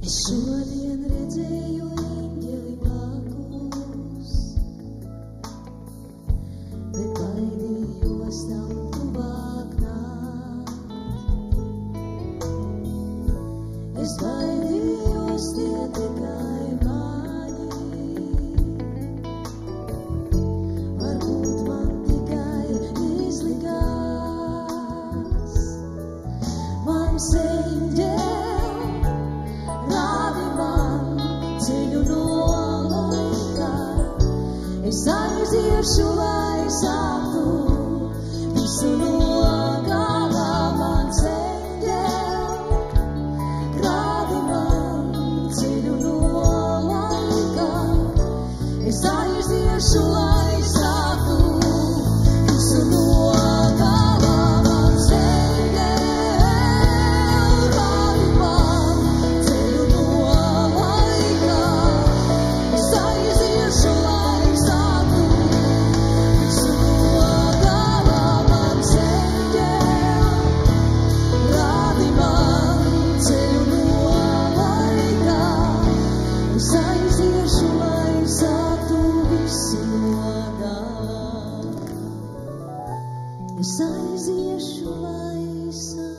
Es šodien redzēju eņģeli blakus, bet baidījos tam tuvāk nākt. Es baidījos tie tikai mani, varbūt man tikai izlikās. Mans eņģelis es aiziešu, lai sāktu visu no gala. Mans eņģeli rādi man ceļu no laika. Es aiziešu, lai sāktu visu no gala. Mans eņģeli rādi man ceļu no laika. Es aiziešu, lai es aiziešu, lai sāktu.